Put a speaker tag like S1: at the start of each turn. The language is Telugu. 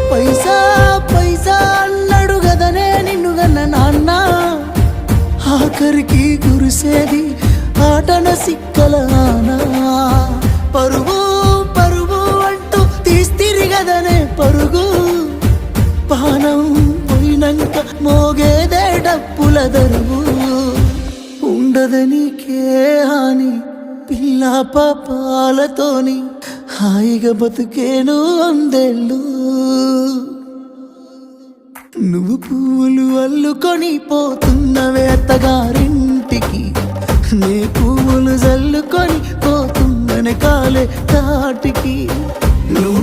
S1: పైసా పైసా అన్నాడు గదనే నిన్ను గన్న నాన్న, ఆఖరికి కురిసేది ఆటన సిక్కల ఆనా. పరుగు పరుగు అంటూ తీస్తిరి గదనే పరుగు, పానం పోయినంక మోగేదే డప్పుల దరువు. ఉండదనికే హాని పిల్ల పాపాలతోని, హాయిగా బతుకేను వందేళ్ళు. నువ్వు పువ్వులు అల్లుకొని పోతున్నవే అత్తగారింటికి, నే పువ్వులు జల్లుకొని పోతున్ననే కాలే తాటికి. నువ్వు